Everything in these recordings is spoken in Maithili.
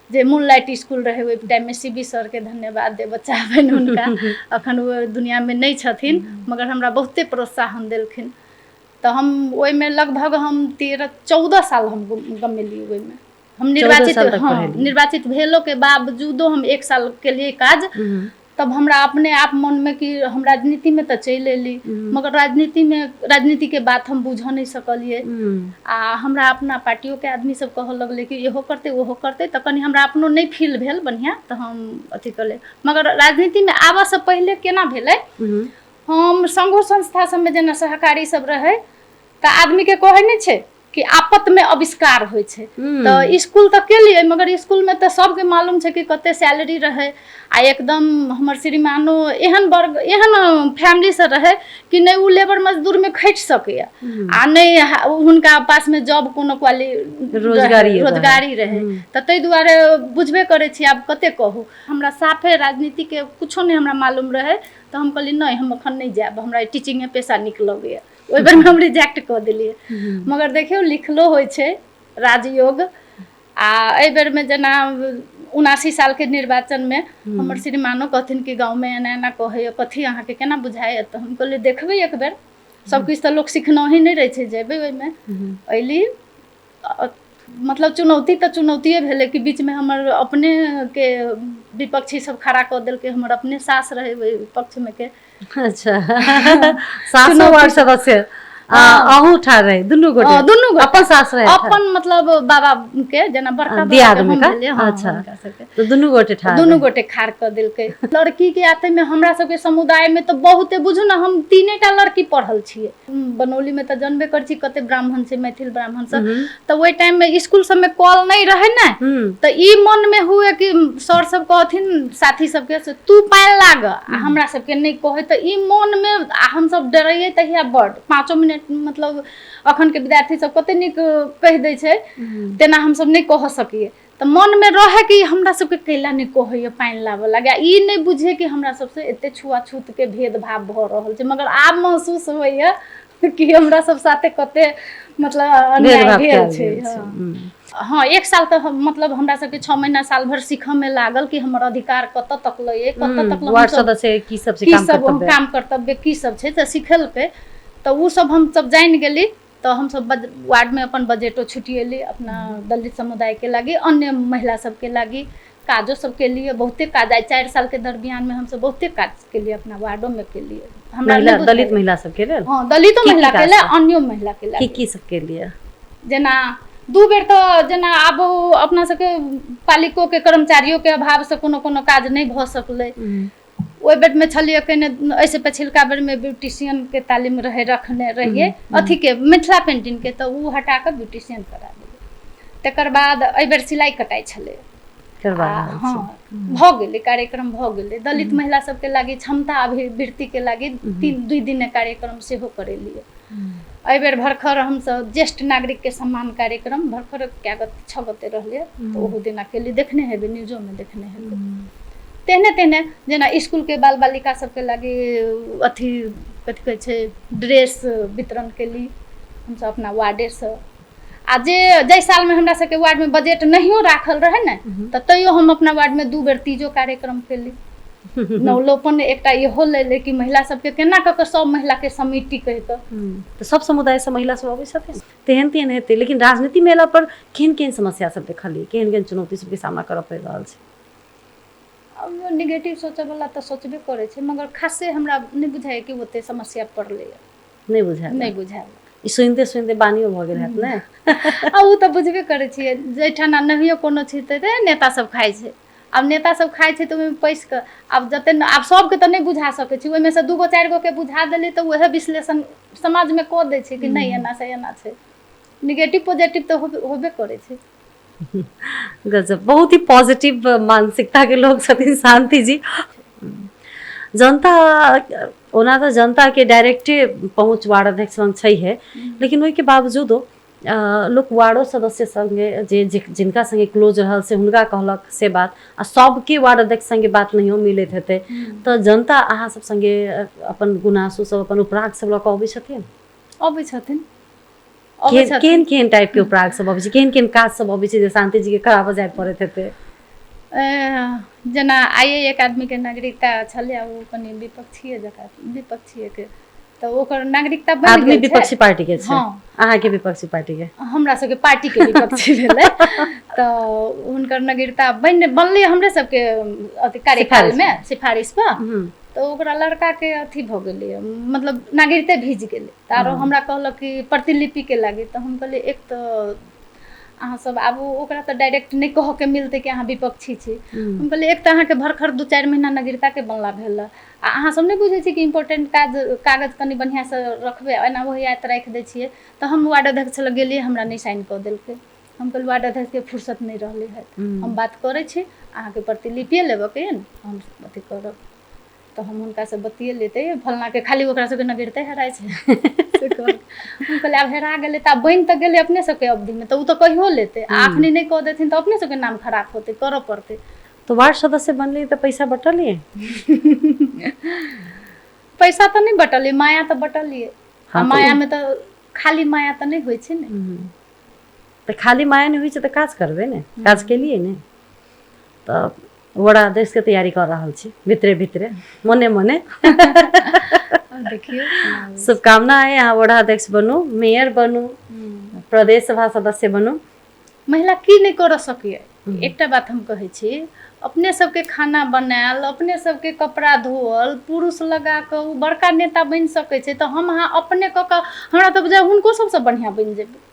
जे मूनलाइट स्कूल रहे ओहि टाइम में सीबी सर के धन्यवाद दे बच्चा बन उनका अखन वो दुनिया में नहीं छथिन मगर हमरा बहुते प्रोत्साहन देलखिन तो हम ओहि में लगभग हम 13-14 साल हम गमेली ओहि में हम निर्वाचित भेलो के बावजूदो हम 1 साल के लिए काज तब हमरा अपने आप मन में कि हम राजनीति में तो चल एली मगर राजनीति के बात हम बुझ नहीं सकलिए आ हमरा अपना पार्टियों के आदमी सब कह लगले कि इहो करते ओहो करते तो कनी हमरा अपनो नहीं फील भेल बढ़िया तो हम अथी कले मगर राजनीति में आबा से पहले केना भेलै हम संघो संस्था सब में जेना सहकारी सब रहे तो आदमी के कहे नहीं छे कि आपत में आविष्कार होय छे तो स्कूल तक के लिए मगर स्कूल में तो सबके मालूम छे कि कते सैलरी रहे आ एकदम हमर श्रीमानो एहन वर्ग एहन फैमिली से रहे कि नहीं उ लेबर मजदूर में खट सके आ नहीं उनका पास में जॉब कोनो क्वाली रोजगारी रहे तो तै दुआरे बुझबे करे छी आब कते कहू हमरा साफे राजनीति के कुछो नहीं हमरा मालूम रहे तो हम कहली नहीं हम अखन नहीं जाब हमरा टीचिंग में पैसा निक लगैया ओहि बेर में हम रिजेक्ट कर दिलिए मगर देखियो लिखलो होय छे राजयोग आ एहि बेर में जना 79 साल के निर्वाचन में हमर श्रीमानो कहथिन कि गाँव में एना एना कहे कथी अहाँ के केना बुझाए तो हम कहले देखबे एक बेर सब किछ तो लोग सीखना ही नहीं रहे छे जेबे ओहि में अइली मतलब चुनौती तो चुनौतीये भेले कि बीच में हमर अपने के विपक्षी सब खड़ा कर देल के हमर अपने सास रहे ओहि पक्ष में के अच्छा सास वार्ड सदस्य अहू ठार रहे दुनू गोटे अपन सास रहे अपन मतलब बाबा के जना बड़का दियाद में का अच्छा तो दुनू गोटे खार कर देल के लड़की के आते में हमरा सब के समुदाय में तो बहुते बुझू ना हम 3टा लड़की पढ़ल छिए बनौली में तो जानबे कर छी कते ब्राह्मण से मैथिल ब्राह्मण से तो ओइ टाइम में स्कूल सब में कॉल नहीं रहे ना तो ई मन में हुए कि सर सब कहथिन साथी सब के तू पाइन लाग हमरा सब के नहीं कहे तो ई मन में हम सब डरैये तहिया बड़ 5 मिनट मतलब अखन के विद्यार्थी सब कते निक कह दे छे तेना हम सब नहीं कह सकिए तो मन में रहे कि हमरा सब के कैला नहीं कहे पाइन लाबे लगे ई नहीं बुझे कि हमरा सब से एते छुआछूत के भेदभाव भ रहल छे मगर आब महसूस होइए कि हमरा सब साथे कते मतलब अन्याय भेल छे हाँ 1 साल तो मतलब हमरा सब के 6 महीना साल भर सीख में लागल कि हमर अधिकार कत तक लए कत तक वार्ड सदस्य की सब से काम कर्तव्य की सब छे तो सिखल पे तो वो सब हम सब जान गेली तो हम सब वार्ड में अपन बजटो छुटिएली अपना दलित समुदाय के लागी अन्य महिला सब के लागी काजो सब के लिए बहुते काज आए 4 साल के दरमियान में हम सब बहुते काज के लिए अपना वार्डो में के लिए हमरा दलित महिला सब के लिए हां दलित महिला के लिए अन्य महिला के लिए की सब के लिए जना 2 बेर तो जना अब अपना सबके पालिको के कर्मचारियों के अभाव से कोनो काज नहीं भ सकले ओइ बेर में छलिए कने ऐसे पछिलका बेर में ब्यूटिशियन के तालीम रखने रहिए अथी के मिथिला पेंटिंग के तो उ हटा के ब्यूटिशियन करा दिए तकर बाद एहि बेर सिलाई कटाई छले हाँ भ गेले कार्यक्रम भ गेले दलित महिला सब के लागी क्षमता अभिवृद्धि के लागी 2 दिन कार्यक्रम से हो करे लिए एहि बेर भरखर हम सब ज्येष्ठ नागरिक के सम्मान कार्यक्रम भरखर क्या गत 6 गते रहले तो ओहु दिन अकेले देखने हेबे न्यूजो में देखने हेबे तेने जना स्कूल के बाल बालिका सबके लागी अथी कथी कहै छै ड्रेस वितरण के लिए हम सब अपना वार्डे से आ जे साल में हमरा सबके वार्ड में बजट नहियो राखल रहे ना तो तैयो हम अपना वार्ड में 2 बेर तीजो कार्यक्रम केली नवलोपन एकटा इहो ले कि महिला सबके केना क सब महिला के समिति कहि क तो सब समुदाय से महिला सब आबै छथिन तेहन हेतै लेकिन राजनीति में एला पर केहन समस्या सब देखलिए केहन चुनौती सबके सामना करऽ पड़ि रहल छै अब नेगेटिव सोचे वाला तो सोचबे करे छे मगर खासे हमरा नहीं बुझाए कि ओते समस्या पड़ले नहीं बुझाए ई सुनते बानियो भ गेल हैत ने आ उ तो बुझबे करे छिए जैठाना नहियो कोनो छिते नेता सब खाइ छे अब नेता सब खाइ छे तो ओमे पैस के अब जते अब सब के तो नहीं बुझा सके छी ओइ में से 2 गो 4 गो के बुझा देली तो वह विश्लेषण समाज में क दे छे कि नहीं एना से एना छे नेगेटिव पॉजिटिव तो होबे करे छे गजब बहुत ही पॉजिटिव मानसिकता के लोग छथिन शांति जी जनता ओना तो जनता के डायरेक्टे पहुँच वार्ड अध्यक्ष लग छै है लेकिन ओहि के बावजूदो लोग वार्डो सदस्य संगे जिनका संगे क्लोज रहल से हुनका कहलक से बात आ सबके वार्ड अध्यक्ष संगे बात नहीं मिलत हेतै तो जनता अहाँ सब संगे अपन गुनासो सब अपन उपराग सब लऽ कऽ अबै छथिन केहन टाइप के उपराग सब अबै छै केहन काज सब अबै छै जे शांति जी के खराब जाय पड़ैत हेतै जेना आइए एक आदमीके नागरिकता छलै ओ कनि विपक्षीयके तऽ ओकर नागरिकता बनि आदमी गेल छै। विपक्षी पार्टी के छै। हाँ। अहाँके विपक्षी पार्टी के? हमरा सबके पार्टी के विपक्षी भेलै तऽ हुनकर नागरिकता बनलै हमरे सबके अथी कार्यकालमे सिफारिश पर। तो ओकरा लड़का के अथी भ गेलै, मतलब नागरिकते भीज गेलै। तारो हमरा कहलक कि प्रतिलिपि के लागी, तो हम कहलिए एक तो अहाँ सब आबू, ओकरा तो डायरेक्ट नहीं कह के मिलते कि अहाँ विपक्षी छी। हम कहलिए एक तो अहाँ के भरखर 2-4 महीना नागरिकता के बनला भेल आ अहाँ सब नहीं बुझे छी कि इम्पोर्टेंट कागज कनी बढ़िया से रखबे, एना वही आयत राख दै छिए। तो हम वार्ड अध्यक्ष लग गेलिए, हमरा नहीं साइन क देलकै। हम कहलिए वार्ड अध्यक्ष के फुर्सत नहीं रहले है, हम बात करे छी, अहाँ के प्रतिलिपि लेबे के हम अथी करब। तो हम उनका से बतिए लेते फलना के खाली ओकरा सबके नगरते हेराय छै से कर। हम कहले आब हेरा गेले त बन त गेले अपने सबके अवधि में, तो उ तो कहियो लेते, आखनी नहीं कह देथिन तो अपने सबके नाम खराब होते, करऽ पड़ते। तो वार्ड सदस्य बनली तो पैसा बटलिए? पैसा तो नहीं बटलिए, माया तो बटलिए। हाँ, माया में तो खाली माया तो नहीं होय छै ने। तो खाली माया नहीं होय छै तो काज करबे ने, काज के लिए ने। तो वड़ा अध्यक्ष के तैयारी कर रहा छी भितरे भितरे, मने मने। देखियो शुभकामना है, यहाँ वड़ा अध्यक्ष बनू, मेयर बनू, प्रदेश सभा सदस्य बनू। महिला की नहीं कर सकिए। एकटा बात हम कहे छी, अपने सबके खाना बनायल, अपने सबके कपड़ा धोअल, पुरुष लगा के उ बड़का नेता बन सके छै। तो हम अहाँ अपने क के हमरा तो बुझा हुनको सबसे बढ़िया बन जेबै।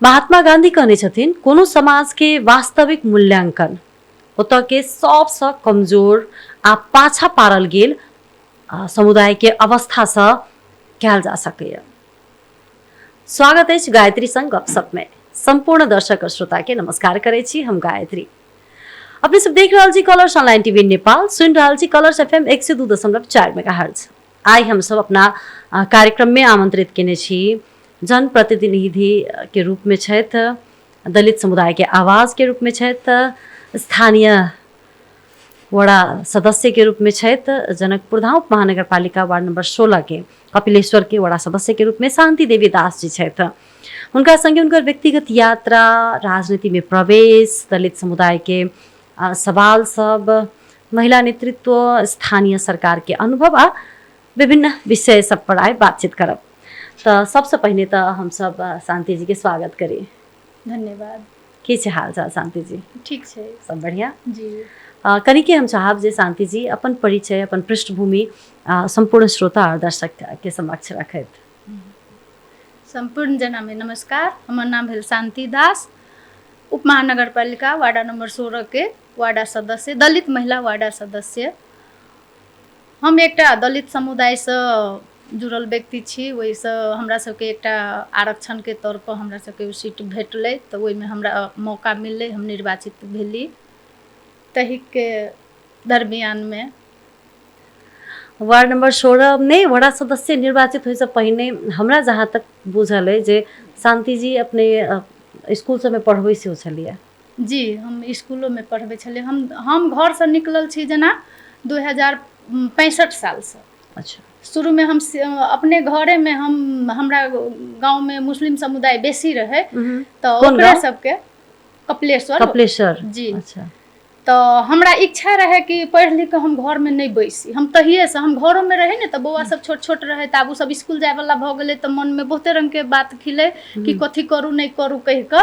महात्मा गांधी कहने छथिन, कोनो समाज के वास्तविक मूल्यांकन ओतऽ के सबसँ कमजोर आ पाछा पारल गेल समुदाय के अवस्था से कयल जा सकैए। स्वागत अछि गायत्री संग गपशप में। संपूर्ण दर्शक श्रोता के नमस्कार करै छी, हम गायत्री। अपने सब देख रहल छी कलर्स ऑनलाइन टीवी नेपाल, सुन रहल छी कलर्स FM 102.4 मेगाहर्ट्ज। आइ हम सब अपना कार्यक्रम में आमंत्रित केने छी जनप्रतिनिधि के रूप में छथि, दलित समुदाय के आवाज के रूप में छथि, स्थानीय वड़ा सदस्य के रूप में छथि, जनकपुर धाम उप महानगरपालिका वार्ड नंबर 16 के कपिलेश्वर के वड़ा सदस्य के रूप में शांति देवी दास जी छथि। उनका संगे उनकर व्यक्तिगत यात्रा, राजनीति में प्रवेश, दलित समुदाय के सवाल सब, महिला नेतृत्व, स्थानीय सरकार के अनुभव आ विभिन्न विषय सब पर आए बातचीत करब। तो सबसे पहले तो हम सब शांति जी के स्वागत करी। धन्यवाद। की छै हाल चाल शांति जी? ठीक छै, सब बढ़िया जी। कनी के हम चाहब जे शांति जी अपन परिचय, अपन पृष्ठभूमि संपूर्ण श्रोता और दर्शक के समक्ष रखैत। संपूर्ण जना में नमस्कार, हमर नाम भेल शांति दास, उप महानगरपालिका वार्ड नंबर 16 के वार्ड सदस्य, दलित महिला वार्ड सदस्य। हम एकटा दलित समुदाय से जुड़ल व्यक्ति छी, वैसे हमरा सबके एकटा आरक्षण के तौर पर हमरा सबके सीट भेटलै, तो ओहि में हमरा मौका मिललै, हम निर्वाचित भेली। तही के दरमियान में वार्ड नंबर 16 में वड़ा सदस्य निर्वाचित होय से पहिने हमरा जहाँ तक बुझल है जे शांति जी अपने स्कूल सब में पढ़बै सेहो छलिए। जी, हम स्कूलों में पढ़बै छलिए। हम घर से निकलल छी जेना 2065 साल से। अच्छा। शुरू में हम अपने घरे में हमरा गांव में मुस्लिम समुदाय बेसी रहे, तो ओकरा सबके कपिलेश्वर जी। अच्छा। तो हमरा इच्छा रहे कि पढ़ लिख के हम घर में नहीं बैसी, हम तहिए से हम घरों में रहे ने, तो बौआ सब छोट छोट रहे, तो आब सब स्कूल जाए वाला भ गेले, तो मन में बहुते रंग के बात खिले कि कथी करू नहीं करू कह के।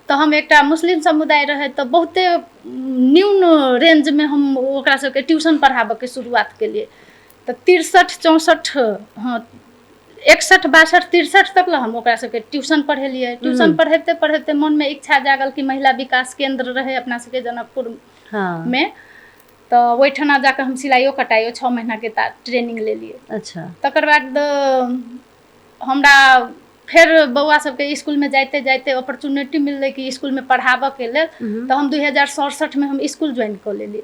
तो हम एकटा मुस्लिम समुदाय रहे, तो बहुते न्यून रेंज में हम ओकरा सबके ट्यूशन पढ़ाबे के शुरुआत के लिए। तो 63 64 हाँ 61 62 63 तक हम ओकरा सबके ट्यूशन पढ़ेलिए। ट्यूशन पढ़ेते पढ़ेते मन में इच्छा जागल कि महिला विकास केंद्र रहे अपना सबके जनकपुर में, तो ओहिठना जाकर हम सिलाइयो कटाइयो 6 महीना के ट्रेनिंग ले लिए। अच्छा। तकर बाद हमरा फिर बौआ सबके स्कूल में जाते जाते अपॉर्चुनिटी मिलले कि स्कूल में पढ़ाबे के लिए, तो हम 2067 में हम स्कूल ज्वाइन कर लेलिए,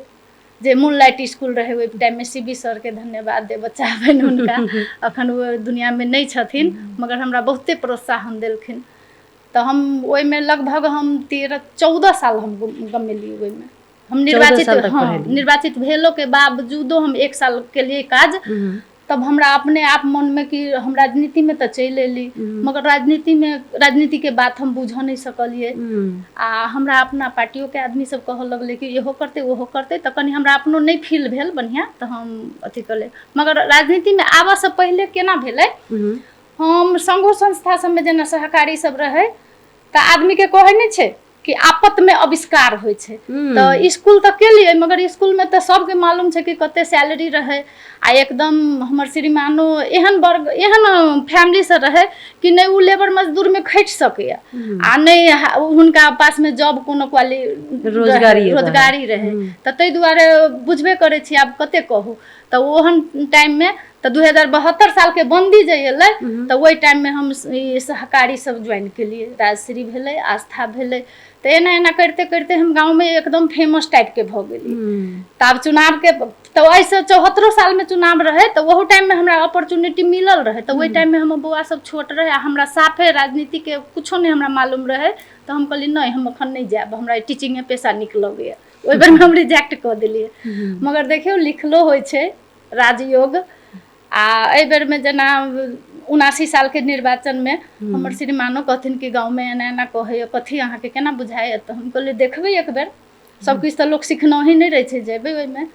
जे मूनलाइट स्कूल रहे। ओहि टाइम में सीबी सर के धन्यवाद दे, बच्चा बन उनका अखन वो दुनिया में नहीं छथिन, मगर हमरा बहुते प्रोत्साहन देलखिन। तो हम ओहिमे लगभग हम 13-14 साल हम गमेली ओहिमे हम 14 साल तक हाँ पढ़ेली। निर्वाचित भेलो के बावजूदो हम 1 साल के लिए काज तब हमरा अपने आप मन में कि हम राजनीति में तो चलि एली मगर राजनीति के बात हम बुझ नहीं सकलिए आ हमरा अपना पार्टियों के आदमी सब कह लगले कि इहो करते ओहो करते तो कनी हमरा अपनो नहीं फील भेल बढ़िया तो हम अथी कले मगर राजनीति में आबऽ से पहले केना भेलै हम संघो संस्था सब में जेना सहकारी सब रहे तो आदमी के कहे नहीं छै कि आपत में आविष्कार होय छै तो स्कूल तक के लिए मगर स्कूल में तो सबके मालूम छै कि कते सैलरी रहे आ एकदम हमर श्रीमानो एहन वर्ग एहन फैमिली से रहे कि नहीं उ लेबर मजदूर में खटि सके आ नहीं हुनका पास में जॉब कोनो क्वाली रोजगारी रहे तो तै दुआरे बुझबे करे छी आब कते कहू तो ओहन टाइम में तो 2072 साल के बंदी जे एलै तो वही टाइम में हम सहकारी सब ज्वाइन केलिए राजश्री भेलै आस्था भेलै तो एना एना करते करते हम गांव में एकदम फेमस टाइप के भ गेली तब चुनाव के तो ऐसे 74 साल में चुनाव रहे तो वही टाइम में हमरा अपॉर्चुनिटी मिलल रहे तो वही टाइम में हम बउआ सब छोट रहे आ हमरा साफे राजनीति के कुछो नहीं हमरा मालूम रहे तो हम कहली नहीं हम अखन नहीं जाब हमरा टीचिंग पेशा नीक लगैया ओहि बेर में हम रिजेक्ट कर दिलिए मगर देखियो लिखलो होय छै राजयोग आ एहि बेर में जना 79 साल के निर्वाचन में हमर श्रीमानो कहथिन कि गाँव में एना एना कहे कथी अहाँ के केना बुझाय तो हम कहलिए देखबे एक बेर सब किछ तो लोग सीखना ही नहीं रहे छै जेबे ओहि में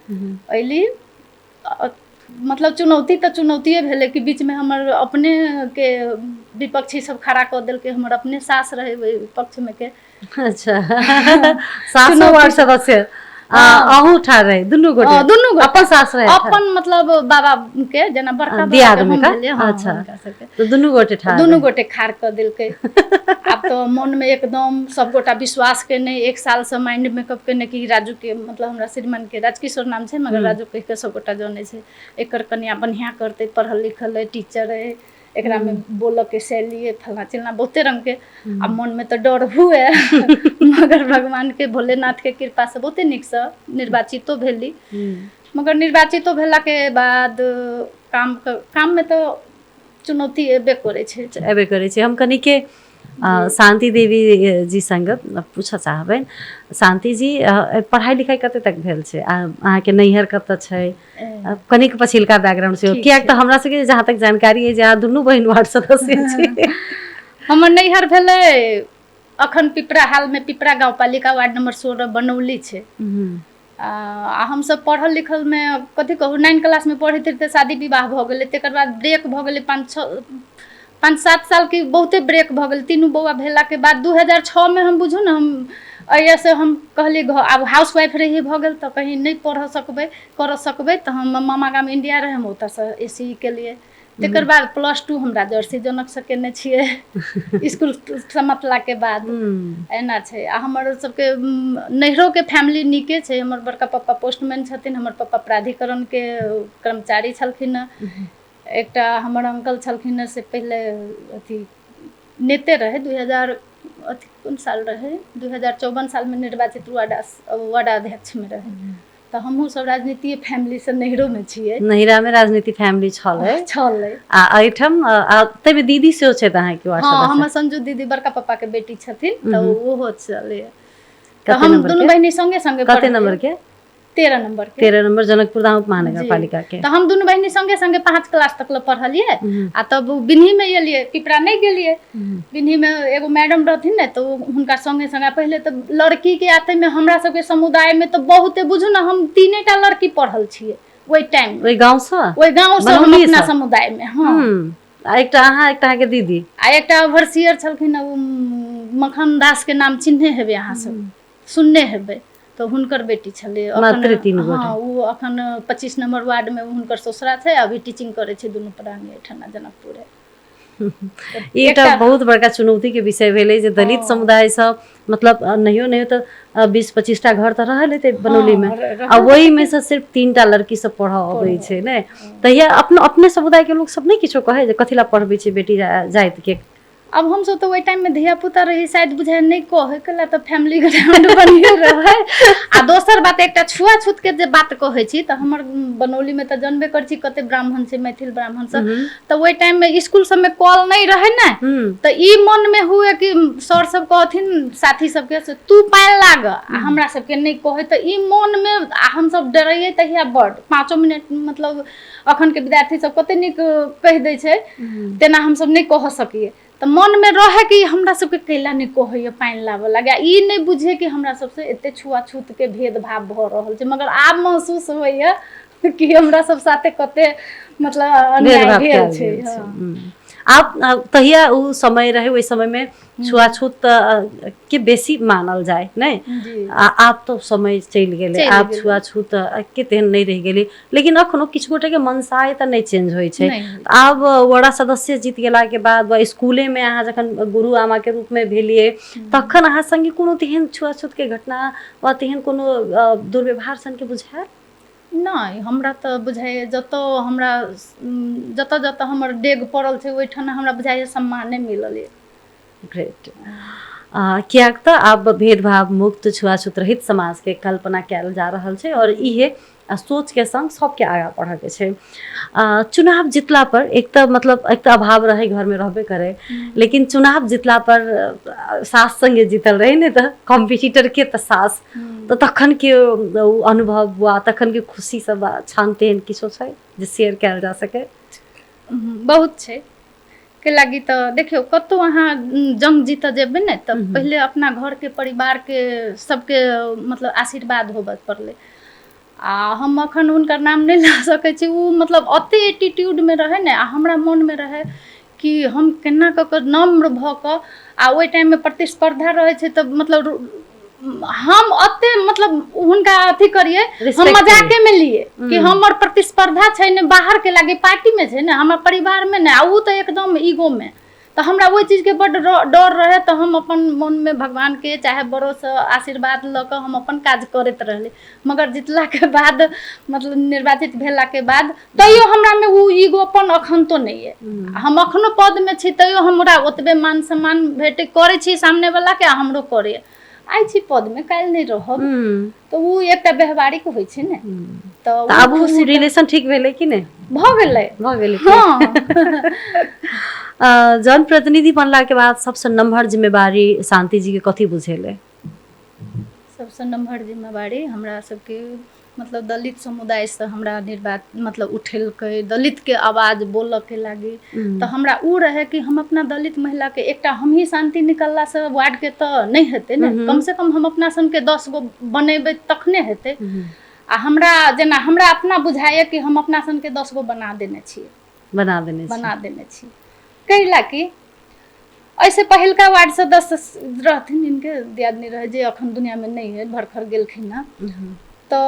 अइली मतलब चुनौती तो चुनौतिये भेले कि बीच में हमर अपने के विपक्षी सब खड़ा कर देल के हमर अपने सास रहे ओहि पक्ष में के अच्छा सासो वार्ड सदस्य अहू ठार रहे दुनू गोटे अपन सास रहे अपन मतलब बाबा के जना बड़का दियाद में का अच्छा तो दुनू गोटे खार कर दिल के अब तो मन में एकदम सब गोटा विश्वास के नहीं 1 साल से माइंड मेकअप के नहीं कि राजू के मतलब हमरा श्रीमान के राजकिशोर नाम छै मगर राजू कह के सब गोटा जाने छै एकर कन्या बढ़िया करते पढ़ल लिखल है टीचर है एकरा में बोल के शैली फलना चिलना बहुते रंग के अब मन में तो डर हुए मगर भगवान के भोलेनाथ के कृपा से बहुते निक से निर्वाचितो भेली मगर निर्वाचितो भेला के बाद काम में तो चुनौती एबे करे छै हम कनी के शांति देवी जी संग पूछऽ चाहबनि शांति जी पढ़ाई लिखाई कते तक भेल छै अहाँ के नैहर कतऽ छै कनिक पछिलका बैकग्राउंड से कियाक तऽ हमरा सबके जहाँ तक जानकारी है जे अहाँ दुनू बहिन वार्ड सदस्य छी हमर नैहर भेलै अखन पिपरा हाल में पिपरा गाँव पालिका वार्ड नंबर 16 बनौली छै आ हम सब पढ़ल लिखल में कथी कहू 9 क्लास में पढ़ैत रहिते शादी विवाह भ गेलै तकर बाद ब्रेक भ गेलै 5-7 साल की बहुते ब्रेक भ गेल तीनू बौआ भेला के बाद 2006 में हम बुझू ना हम ऐसे हम कहलिए अब हाउस वाइफ रही भ गेल तो कहीं नहीं पढ़ सकबे कर सकबे तो हम मामा गाम इंडिया रहे हम ओतऽ से एसी के लिए तकर बाद +2 हमरा जर्सी जनक से केने छिए स्कूल समाप्तला के बाद एना छै आ हमर सबके नैहरो के फैमिली नीके छै हमर बड़का पापा पोस्टमैन छथिन हमर पापा प्राधिकरण के कर्मचारी छलखिन एकटा हमर अंकल छलखिन से पहले अथी नेते रहे 2000 अथी कोन साल रहे 2054 साल में निर्वाचित वार्डाध्यक्ष में रहे तो हमहू सब राजनीति फैमिली से नैहरो में छिए नैहरा में राजनीति फैमिली छल आ एठम तबे दीदी से छै त अहाँ के वार्ड सदस्य हमर संजू दीदी बड़का पापा के बेटी छथिन तो ओहो चले तो हम दोनों बहिनी संगे संगे कते नंबर के 13 नंबर जनकपुर धाम महानगर पालिका के तो हम दोनों बहिनी संगे संगे 5 क्लास तक पढ़लिए आ तब बिन्ही में एलिए पिपरा नहीं गेलिए बिन्ही में एगो मैडम रहथिन ने तो हुनका संगे संगे पहले तो लड़की के आते में हमरा सबके समुदाय में तो बहुते बुझू ना हम 3टा लड़की पढ़ल छिए ओई टाइम ओई गांव से हम अपना समुदाय में हां एकटा अहाँ एकटा के दीदी आ एकटा ओवरसियर छलखिन मखन दास के नाम चिन्हे हेबे अहाँ सब सुनने हेबे तो हुनकर बेटी छले मात्र 3 गोटे हां वो अखन 25 नंबर वार्ड में हुनकर ससुरा छै अभी टीचिंग करे छै दुनू प्राणी ठना जनकपुर एकटा बहुत बड़का चुनौती के विषय भेलै जे दलित समुदाय से मतलब नहीं तो 20-25 टा घर तो रहल हेतै बनौली में आ वही में से सिर्फ 3टा लड़की सब पढ़ अबै छै ने तहिया अपने समुदाय के लोग सब नहीं किछो कहे जे कथिला पढ़बै छै बेटी जाइत के अब हम सब तो वही टाइम में धिया पुता रही शायद बुझाए नहीं कहे कला तो फैमिली ग्राउंड बनिए रहे आ दोसर बात एकटा छुआछूत के जे बात कहै छी त हमर बनौली में त जानबे कर छी कते ब्राह्मण छै मैथिल ब्राह्मण सब त वही टाइम में स्कूल सब में कॉल नहीं रहे ना त ई मन में हुए कि सर सब कहथिन साथी सब के तू पाइन लाग हमरा सब के नहीं कहे त ई मन में हम सब डरैये तहिया बड 5 मिनट मतलब अखन के विद्यार्थी सब कते निक कह दै छै तेना हम सब नहीं कह सकिए तो मन में रहे कि हमरा सबके कैला नहीं कहैया पाइन लाबऽ लगे ई नहीं बुझे कि हमरा सबसे एते छुआछूत के भेदभाव भ रहल छै मगर आब महसूस होइया कि हमरा सब साथे कते मतलब अन्याय भेल छै। आप तहिया उ समय रहे ओहि समय में छुआछूत के बेसी मानल जाए नहीं आप तो समय चल गेले आप छुआछूत के तेहन नहीं रह गेली लेकिन अखनो किछु गोटे के मनसाय त नहीं चेंज होय छै। आब वड़ा सदस्य जीत गेला के बाद व स्कूले में अहाँ जखन गुरु आमा के रूप में भेलिए तखन अहाँ संगे कोनो तेहन छुआछूत के घटना वा तेहन कोनो दुर्व्यवहार सन के बुझायल नहीं हमरा तो बुझाइए जत हमरा जत हमर डेग पड़ल छै ओइठन हमरा बुझाइए सम्माने मिलल है। ग्रेट कियाक त आब भेदभाव मुक्त छुआछूत रहित समाज के कल्पना कैल जा रहल छै और इहे सोच के संग सबके आगा बढ़े के छै। चुनाव जितला पर एक त मतलब एक त अभाव रहे घर में रहबे करे लेकिन चुनाव जितला पर सास संगे जीतल रहे ने त कॉम्पिटिटर के त सास तो तखन के अनुभव हुआ तखन के खुशी सब छानते हैं किछो छै जे शेयर कैल जा सके बहुत छै के लागी तो देखियो कतो अहाँ जंग जीत जेबे ने तो पहले अपना घर के परिवार के सबके मतलब आशीर्वाद होबे पड़ले आ हम अखन उनकर नाम नहीं ला सके छी उ मतलब अते एटीट्यूड में रहे ने आ हमरा मन में रहे कि हम केना क नम्र भ क आ ओइ टाइम में प्रतिस्पर्धा रहे छै त मतलब हम अते मतलब उनका अथी करिए हम मजाके में लिए कि हमर प्रतिस्पर्धा छै ने बाहर के लागे पार्टी में छै ने हमर परिवार में ने उ त एकदम ईगो में तो हमरा वो चीज के बड़ डर रहे तो हम अपन मन में भगवान के चाहे बड़ो से आशीर्वाद ल क हम अपन काज करत रहले मगर जितला के बाद मतलब निर्वाचित भेला के बाद तैयो हमरा में उ ईगोपन अखन तो नहीं है हम अखनो पद में छी तैयो हमरा ओतबे मान सम्मान भेटे करे छी सामने वाला के हमरो करे आई छी पद में काल नहीं रहब तो उ एकटा व्यवहारिक होय छै ने तो अब रिलेशन ठीक भेले कि नहीं भ गेले हां जन प्रतिनिधि बनला के बाद सबसे नम्हर जिम्मेवारी शांति जी के कथी बुझेले सबसे नम्हर जिम्मेवारी हमरा सबके मतलब दलित समुदाय से हमरा मतलब उठेलकै दलित के आवाज बोल के लागी तो हमरा उ रहे कि हम अपना दलित महिला के एकटा हम ही शांति निकलला से वार्ड के तो नहीं हेते ने कम से कम हम अपना सन के 10 गो बनेबे तखने हेते आ हमरा जेना हमरा अपना बुझाइए कि हम अपना सन के 10 गो बना देने छी कैला कि ऐसे पहलका वार्ड सदस्य रहथिन इनके दियादनी रहे जे अखन दुनिया में नहीं है भरखर गेलखिन ना तो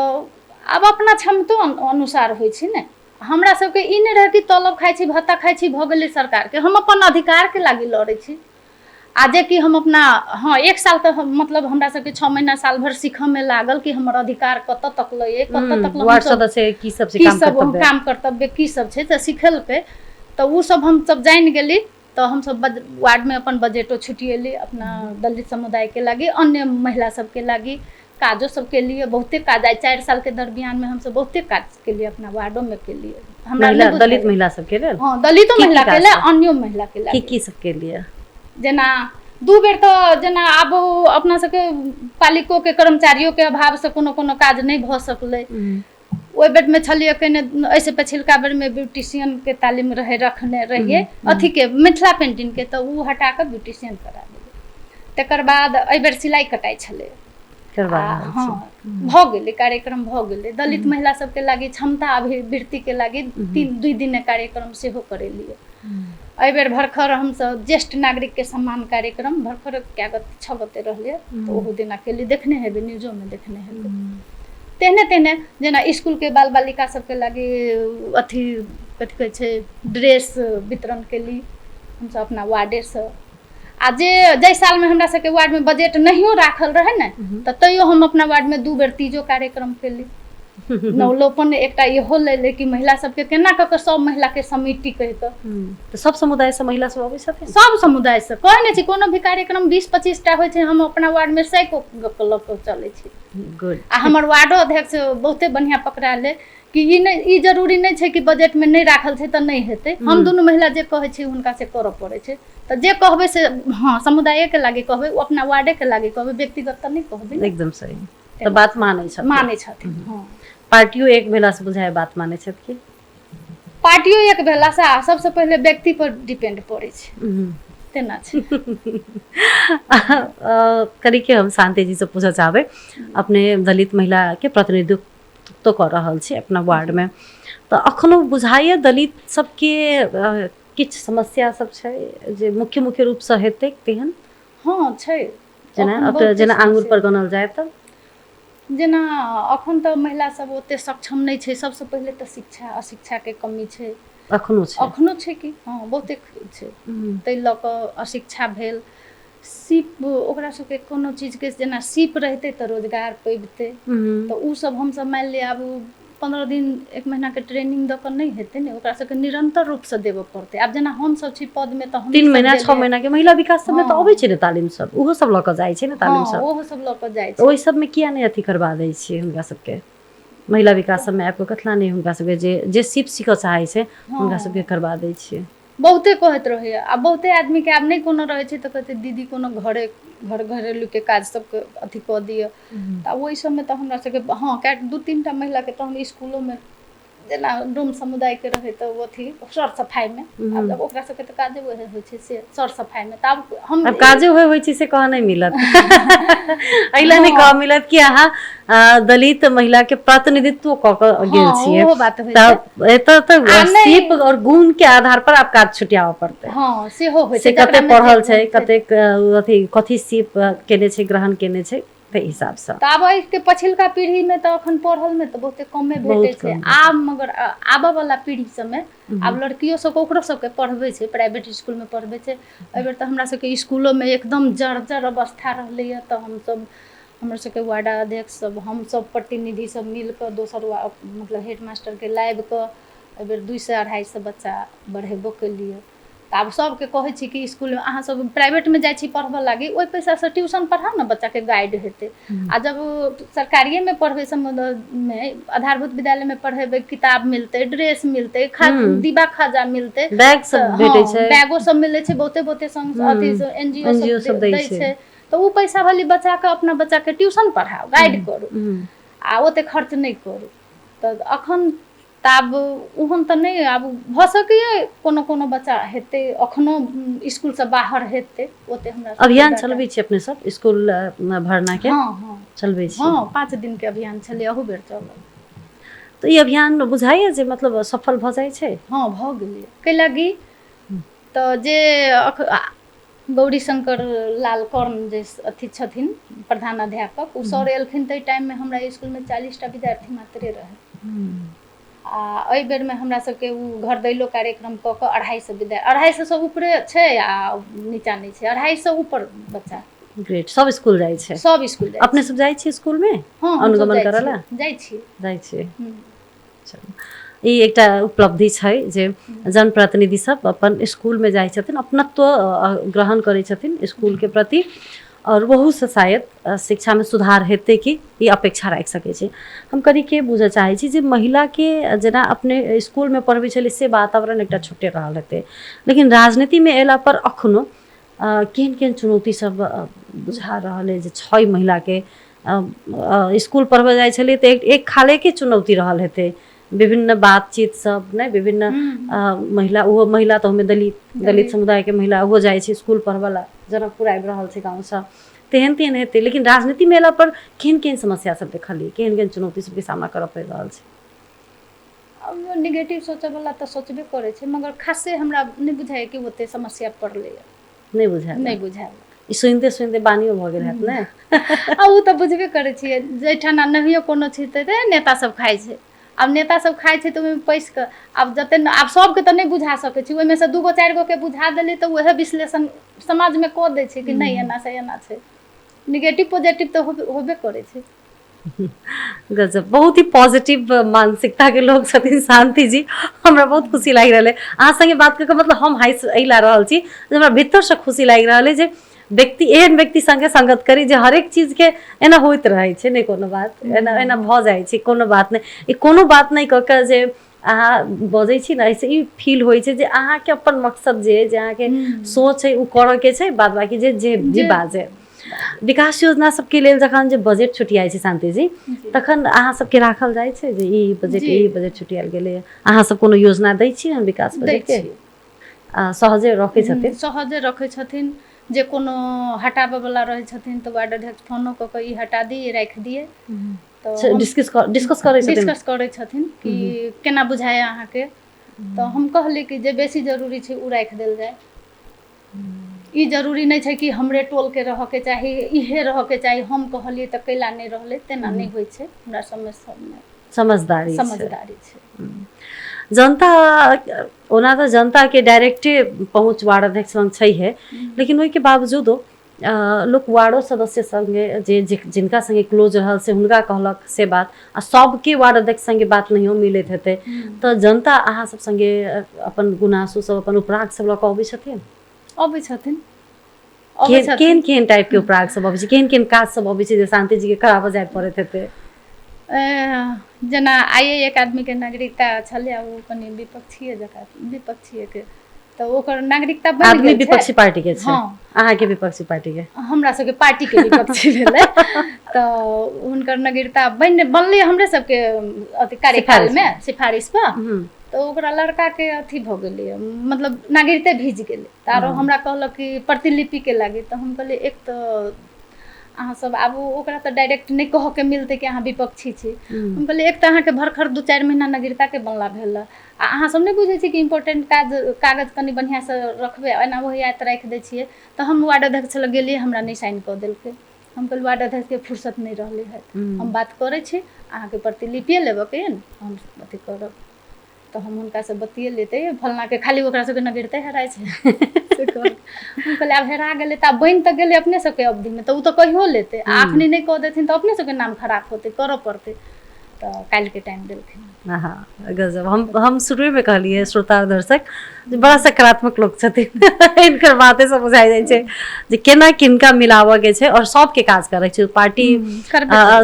अब अपना क्षमतो अनुसार होय छै ने हमरा सबके ई नहीं रहे कि तलब खाइ छी भत्ता खाइ छी भ गेलै सरकार के हम अपन अधिकार के लागी लड़े छी आजे कि हम अपना हाँ 1 साल तो मतलब हमरा सबके 6 महीना साल भर सीखऽ में लागल कि हमर अधिकार कत तक लए कत तक वार्ड सदस्य की सब से काम कर्तव्य की सब छै त सिखल पे तो उ सब हम सब जान गेली तो हम सब वार्ड में अपन बजटो छुटिएली अपना दलित समुदाय के लागी अन्य महिला सब के लागी काजो सब के लिए बहुते काज आए 4 साल के दरमियान में हम सब बहुते काज के लिए अपना वार्डो में के लिए हमरा दलित महिला सब के लिए हां दलितो महिला के लिए अन्य महिला के लिए की सब के लिए जेना 2 बेर तो जेना अब अपना सबके पालिको के कर्मचारियों के अभाव से कोनो काज नहीं भ सकले ओइ बेर में छलिए कने ऐसे पछिलका बेर में ब्यूटिशियन के तालीम रखने रहिए अथी के मिथिला पेंटिंग के तो उ हटा के ब्यूटिशियन करा देले तकर बाद एहि बेर सिलाई कटाई छले हाँ भ गेले कार्यक्रम भ गेले दलित महिला सब के लागी क्षमता अभिवृद्धि के लागी 2 दिन कार्यक्रम से हो करेलिए एहि बेर भरखर हम सब ज्येष्ठ नागरिक के सम्मान कार्यक्रम भरखर क्या 6 गते रहले तो ओहो दिन के लिए देखने हेबे न्यूजो में देखने हेबे तेहने जेना स्कूल के बाल बालिका सब के लागी अथी कथि कहै छै ड्रेस वितरण के लिए हम सब अपना वार्डे से आ जे साल में हमरा सबके वार्ड में बजट नहियो राखल रहे ने तो तैयो हम अपना वार्ड में 2 बेर तीजो कार्यक्रम के लिए नवलोपन एकटा इहो लेले कि महिला सबके केना कऽ कऽ सब महिला के समिति कहि कऽ तो सब समुदाय से महिला सब अबै छथिन सब समुदाय से कहै नहि छी कोनो भी कार्यक्रम 20-25 टा होइ छै हम अपना वार्ड में 100 को लऽ कऽ चलै छी गुड आ हमर वार्डो अध्यक्ष बहुते बढ़िया पकड़ा ले कि ई जरूरी नहीं छै कि बजट में नहीं राखल छै तऽ नहीं हेतै हम दुनू महिला जे कहै छी हुनका से करऽ पड़ै छै तऽ जे कहबै से हाँ समुदाय के लागे कहबै ओ अपना वार्डे के लागे कहबै व्यक्तिगत तऽ नहीं कहबै एकदम सही तो बात मानै छथिन हाँ पार्टियों एक भेला से बुझाय बात मानै छथि कि पार्टियों एक भेला से सबसे पहले व्यक्ति पर डिपेंड पड़ै छै तेना छै करी के हम शांति जी से पूछे चाहबे अपने दलित महिला के प्रतिनिधित्व तो कर रहल छी अपना वार्ड में तो अखनो बुझाइए दलित सबके किछ समस्या सब छै जे मुख्य रूप से हेतै तेहन हाँ छै जेना आंगुर पर गनल जाए तऽ जेना अखन तऽ महिला सब ओते सक्षम नहीं छै सबसे पहले तऽ शिक्षा अशिक्षा के कमी छै अखनो छै कि हाँ बहुते छै ताहि लऽ कऽ अशिक्षा भेल सीप ओकरा सबके कोनो चीज के जेना सीप रहते तऽ रोजगार पैबते तऽ उ सब हम सब मान ले आब 15 दिन 1 महीना के ट्रेनिंग दऽ कऽ नहीं हेतै ने ओकरा सबके निरंतर रूप से देबऽ पड़तै आब जेना हम सब छी पद में तऽ हम 3 महीना 6 महीना के महिला विकास सब में तऽ अबै छै ने तालीम सब ओहो सब लऽ कऽ जाइ छै ने तालीम सब ओहो सब लऽ कऽ जाइ छै ओहि सब में किया नहीं अथी करबा दै छियै हुनका सबके महिला विकास सब में आपको कथला नहीं हुनका सबके जे सीप सीखऽ चाहै छै हुनका सबके करबा दै छियै बहुते कहत रहे आ बहुते आदमी के आब नहीं कोनो रहे छै तऽ कहते दीदी कोनो घरेलू के काज सब के अथी कऽ दिअ तऽ ओहि सब में तऽ हमरा सबके हाँ 2-3 टा महिला के तऽ हम स्कूलों में जेना डोम समुदाय के रहे तऽ अथी सर सफाई में आब जब ओकरा सबके तऽ काजे होइ छै से सर सफाई में तऽ आब हम काजे होइ छै से कह नहीं मिलत अइला नहीं कह मिलत कि अहाँ दलित महिला के प्रतिनिधित्व कऽ कऽ गेल छियै वो बात होइ छै एतऽ तऽ सीप और गुण के आधार पर आप काज छुटियाव पड़तै हाँ सेहो होइ छै कते पढ़ल छै कते अथी कथी सीप केने छै ग्रहण केने छै ते हिसाब से तऽ आब के पछिलका पीढ़ी में तऽ अखन पढ़ल में तऽ बहुते कमे भेटै छै आब मगर आबऽ वाला पीढ़ी सब में आब लड़कियों सब ओकरो सबके पढ़बै छै प्राइवेट स्कूल में पढ़बै छै एहि बेर तऽ हमरा सबके स्कूलों में एकदम जर्जर अवस्था रहलै तऽ हम सब हमर सबके वार्ड अध्यक्ष सब हम सब प्रतिनिधि सब मिल कऽ दोसर मतलब हेडमास्टर के लाइब कऽ एहि बेर 200 से 250 बच्चा बढ़ेबो केलिए तऽ आब सबके कहै छी कि स्कूल में अहाँ सब प्राइवेट में जाइ छी पढ़बऽ लागी ओहि पैसा से ट्यूशन पढ़ाओ ना बच्चा के गाइड हेतै आ जब सरकारिये में पढ़बै में आधारभूत विद्यालय में पढ़ेबै किताब मिलतै ड्रेस मिलतै दीबा खाजा मिलतै बैग सब भेटै छै बैगो सब मिलै छै बहुते अथी एनजीओ सब दै छै तऽ उ पैसा वाली बच्चा के अपना बच्चा के ट्यूशन पढ़ाओ गाइड करू आ ओते खर्च नहीं करू तऽ अखन तब ओहन तऽ नहीं आब भऽ सकैए कोनो बच्चा हेतै अखनो स्कूल से बाहर हेतै ओते हमरा अभियान चलबै छी अपने सब स्कूल भरना के हाँ चलबै छी हाँ 5 दिन के अभियान छलै अहू बेर चलल तो ई अभियान बुझाइए जे मतलब सफल भऽ जाइ छै हाँ भऽ गेलै कै लागी तऽ जे गौरी शंकर लाल कर्ण जे अथी छथिन प्रधान अध्यापक उ सर एलखिन तै टाइम में हमरा स्कूल में 40 टा विद्यार्थी मात्रे रहे आ एहि बेर में हमरा सबके उ घर दैलो कार्यक्रम कऽ कऽ 250 विद्यार्थी 250 से ऊपरे छै आ नीचा नहीं छै 250 ऊपर बच्चा ग्रेट सब स्कूल जाइ छै सब स्कूल जाइ अपने सब जाइ छी स्कूल में हाँ अनुगमन करला जाइ छी चलू ई एकटा उपलब्धि छै जे जनप्रतिनिधि सब अपन स्कूल में जाइ छथिन अपनत्व ग्रहण करै छथिन स्कूल के प्रति और बहुत से शायद शिक्षा में सुधार हेतै कि ये अपेक्षा राखि सकै छै हम करी के बुझऽ चाहै छी जे महिला के जेना अपने स्कूल में पढ़बै छलै से वातावरण एकटा छुट्टे रहल हेतै लेकिन राजनीति में एला पर अखनो केहन चुनौती सब बुझा रहल है जे 6 महिला के स्कूल पढ़बऽ जाइ छलै तऽ एक खाले के चुनौती रहल हेतै विभिन्न बातचीत सब नहीं विभिन्न महिला वो महिला तो हमें दलित समुदाय के महिला वो जाइ छै स्कूल पढ़बला जनकपुर आबि रहल छै गाँव से तेहन हेतै लेकिन राजनीति में एला पर केहन समस्या सब देखलिए केहन चुनौती सबके सामना करऽ पड़ि रहल छै अब नेगेटिव सोचै वाला तऽ सोचबे करै छै मगर खासे हमरा नहीं बुझाय कि ओते समस्या पड़लै नहीं बुझाय सुनते बानियो भऽ गेल हैत ने आ उ तऽ बुझबे करै छियै जैठाना नहियो कोनो छै तऽ नेता सब खाइ छै आब नेता सब खाइ छै तऽ ओहिमे पैस कऽ आब जते आब सबके तऽ नहीं बुझा सकै छी ओहिमे से 2-4 गो के बुझा देली तऽ वएह विश्लेषण समाज में कऽ दै छै कि नहीं एना छै नेगेटिव पॉजिटिव तऽ होबे करै छै गजब, बहुत ही पॉजिटिव मानसिकता के लोग छथिन शांति जी। हमरा बहुत खुशी लागि रहल है अहाँ संगे बात करके, मतलब हम हँसि ला रहल छी जे हमरा भीतर से खुशी लागि रहल है जे व्यक्ति एहन व्यक्ति संगे संगत करी जे हरेक चीज के एना होइत रहे छै, नहीं कोनो बात एना एना भ जाइ छै, कोनो बात नहीं, ई कोनो बात नहीं क के जे अहाँ बजै छी ना, ऐसे ई फील होइ छै जे अहाँ के अपन मकसद जे अहाँ के सोच है उ करऽ के छै, बाद बाकी जे जे जी बाजे विकास योजना सबके लेल जखन जे बजट छुटियाइ छै शांति जी, तखन अहाँ सबके राखल जाइ छै जे ई बजट छुटियाल गेलै, अहाँ सब कोनो योजना दै छी हम विकास बजट के? सहजे रखै छथिन? सहजे रखै छथिन। जे कोनो हटाबे वाला रहै छथिन तो वार्ड अध्यक्ष फोनो क के ई हटा दिए राख दिए, तो डिस्कस करै छथिन कि केना बुझाय अहाँ के, तो हम कहली कि जे बेसी जरूरी छै उ राख देल जाय। ई जरूरी नहीं छै कि हमरे टोल के रह के चाही, इहे रह के चाही, हम कहलिए त कैला नहीं रहले, तेना नहीं होइ छै। हमरा समझदारी छै। जनता ओना तो जनता के डायरेक्टे पहुँच वार्ड अध्यक्ष लग छै है, लेकिन ओहि के बावजूदो लोग वार्डो सदस्य संगे जे जिनका संगे क्लोज रहल से हुनका कहलक से बात, आ सबके वार्ड अध्यक्ष संगे बात नहीं मिलत हेतै, तो जनता अहाँ सब संगे अपन गुनासो सब अपन उपराग सब लऽ कऽ अबै छथिन? केहन टाइप के उपराग सब अबै छै, केहन काज सब अबै छै जे शांति जी के कराबऽ जाय पड़ैत हेतै? जना आइए एक आदमी के नागरिकता छलै, वो कनी विपक्षीय के, तो ओकर नागरिकता बन आदमी विपक्षी पार्टी के छै? अहाँ के विपक्षी पार्टी के? हमरा सबके पार्टी के विपक्षी भेलै, तो हुनकर नागरिकता बनलै हमरे सबके अथी कार्यकाल में सिफारिश पर, तो ओकरा लड़का के अथी भ गेलै, मतलब नागरिकते भीज गेलै। तारो हमरा कहलक कि प्रतिलिपि के लागी, तो हम कहलिए एक तो अहाँ सब आबू, ओकरा तो डायरेक्ट नहीं कह के मिलते कि अहाँ विपक्षी छी। हम कहलिए एक तो अहाँ के भरखर 2-4 महीना नागरिकता के बनला भेल, आ अहाँ सब नहीं बुझे छी कि इम्पोर्टेंट कागज कनी बढ़िया से रखबे, एना वही आयत राख दै छिए। तो हम वार्ड अध्यक्ष लग गेलिए, हमरा नहीं साइन क देलकै। हम कहलिए वार्ड अध्यक्ष के फुर्सत नहीं रहले है, हम बात करे छी, अहाँ के प्रतिलिपि लेबे के हम अथी करब। तो हम उनका से बतिए लेते फलना के, खाली ओकरा सबके नगरते हेराय छै हम कहले आब हेरा गेलै तऽ बनि तऽ गेलै अपने सबके अवधि में, तो उ तो कहियो लेते, आखनी नहीं कह देथिन तो अपने सबके नाम खराब होते, करऽ पड़ते। तो काल के टाइम देलखिन। हाँ गजब, हम शुरू में कहलिए श्रोता दर्शक बड़ा सकारात्मक लोग छथिन इनकर बातें सब बुझाई जाइ छै जे केना किनका मिलावऽ के छै, और सबके काज करै छै पार्टी,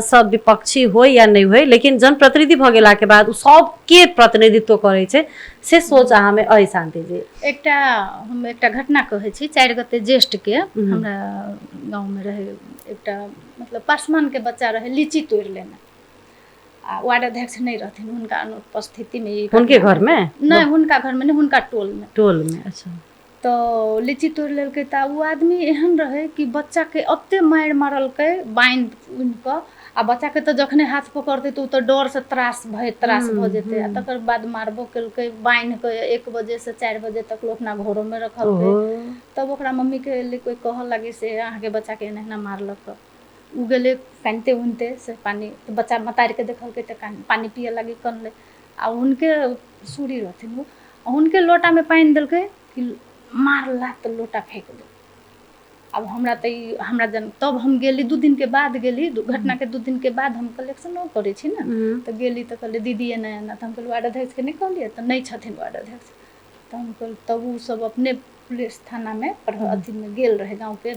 सब विपक्षी हो या नहीं हो, लेकिन जनप्रतिनिधि भ गेला के बाद सबके प्रतिनिधित्व करै छै, से सोच अहाँ में अइ शांति जी? हम एकटा घटना कहै छी। 4 गते ज्येष्ठ के हमरा गाँव में रहे एकटा, मतलब पासवान के बच्चा रहे, लीची तोड़ लेना, आ वार्ड अध्यक्ष नहीं रहथिन, हुनका अनुपस्थिति में, उनके घर में नहीं, हुनका घर में नहीं, हुनका टोल में। अच्छा। तो लीची तोड़ लेलकै, तो वो आदमी एहन रहे कि बच्चा के अत्ते मार मारलकै बांध उनका, आ बच्चा के तो जखने हाथ पकड़ते तो तो डर से त्रास भ जेते, आ तकर बाद मारबो केलकै, बांध के 1 बजे से 4 बजे तक लोग अपना घरों में रखलकै। तब ओकरा मम्मी के लिए कोई कह लगे से अहाँ के बच्चा के एना मारलक, उ गेले कानते उनते से पानी, तो बच्चा मतार के देखलकै तो पानी पिए लगी कनले, आ उनके सूरी रहथिन, उनके लोटा में पानी देलकै कि मारला तो लोटा फेंक दे। अब हमरा तब हम गेली 2 दिन के बाद गेली, घटना के 2 दिन के बाद हम कलेक्शन करे छी ना, तो गेली तो कहले दीदी एना एना, तो हम कहलिए वार्ड अध्यक्ष के नहीं कहलिए, तो नहीं छथिन वार्ड अध्यक्ष। तो हम कहल तब उ सब अपने पुलिस थाना में अथी में गेल रहे, गाँव के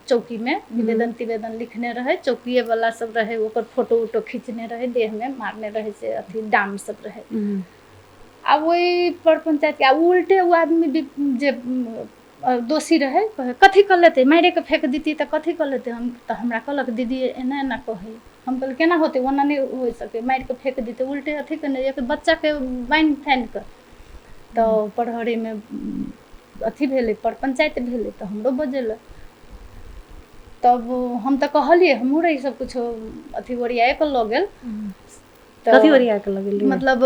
चौकी में निवेदन लिखने रहे, चौकीए वाला सब रहे, ओकर फोटो खींचने रहे, देह में मारने रहे से अथी डाम सब रहे। आ वही पर पंचायत के उल्टे वो आदमी जे दोषी रहे, कथी कर लेते, मारे के फेंक देती तो कथी कर लेते। हम तो हमरा कहलक दीदी एना एना कहे, हम कहल केना होते, ओना नहीं हो सके, मार के फेंक देते, उल्टे अथी करने एक बच्चा के बांध फाइन कर। तो पढ़हरी में अथी भेले, पर पंचायत भेले, तो हमरो बजेल, तब हम तो कहलिए हमहूँ रही सब कुछ अथी ओरिया के लऽ गेल, कथी ओरिया के लऽ गेल, मतलब